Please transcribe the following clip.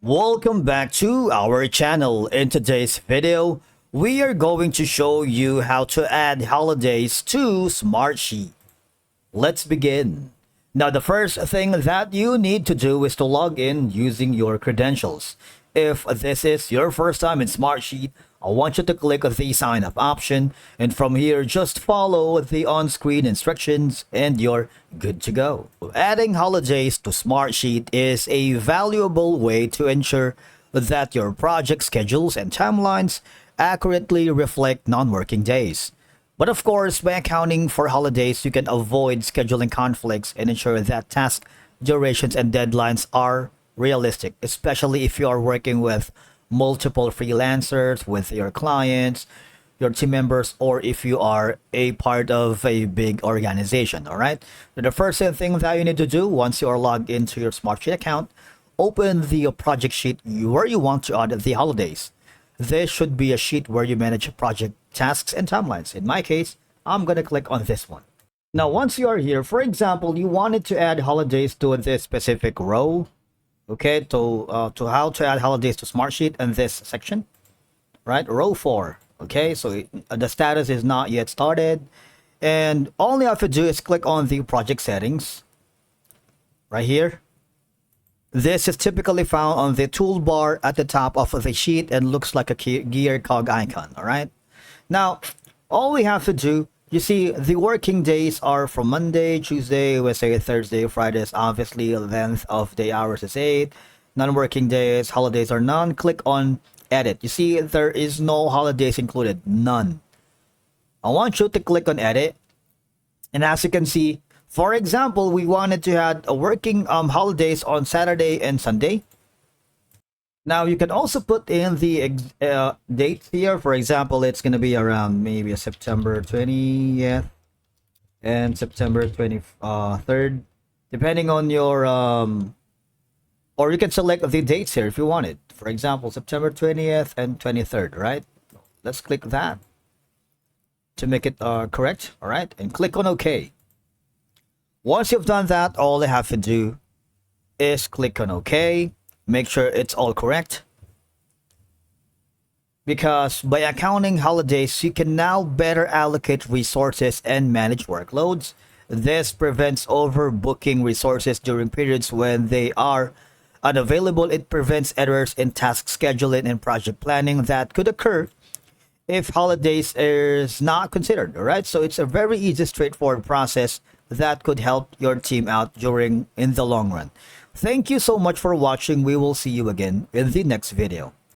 Welcome back to our channel. In today's video, we are going to show you how to add holidays to Smartsheet. Let's begin. Now, the first thing that you need to do is to log in using your credentials. If this is your first time in Smartsheet, I want you to click the sign up option, and from here just follow the on-screen instructions and you're good to go. Adding holidays to Smartsheet is a valuable way to ensure that your project schedules and timelines accurately reflect non-working days. But of course, by accounting for holidays, you can avoid scheduling conflicts and ensure that task durations and deadlines are realistic, especially if you are working with multiple freelancers, with your clients, your team members, or if you are a part of a big organization. All right. So the first thing that you need to do once you are logged into your Smartsheet account, open the project sheet where you want to add the holidays. This should be a sheet where you manage project tasks and timelines. In my case, I'm going to click on this one. Now, once you are here, for example, you wanted to add holidays to this specific row. Okay, to how to add holidays to Smartsheet in this section, right? Row 4. Okay, so the status is not yet started. And all you have to do is click on the project settings right here. This is typically found on the toolbar at the top of the sheet and looks like a gear cog icon. All right. Now, all we have to do, you see, the working days are from Monday, Tuesday, Wednesday, Thursday, Fridays. Obviously, the length of the hours is 8. Non-working days, holidays are none. Click on edit. You see, there is no holidays included. None. I want you to click on edit. And as you can see, for example, we wanted to add a working holidays on Saturday and Sunday. Now, you can also put in the dates here. For example, it's going to be around maybe September 20th and September 23rd, depending on your, or you can select the dates here if you want it. For example, September 20th and 23rd, right? Let's click that to make it correct, all right? And click on OK. Once you've done that, all you have to do is click on OK. Make sure it's all correct. Because by accounting holidays, you can now better allocate resources and manage workloads. This prevents overbooking resources during periods when they are unavailable. It prevents errors in task scheduling and project planning that could occur if holidays is not considered. All right, so it's a very easy, straightforward process that could help your team out in the long run. Thank you so much for watching. We will see you again in the next video.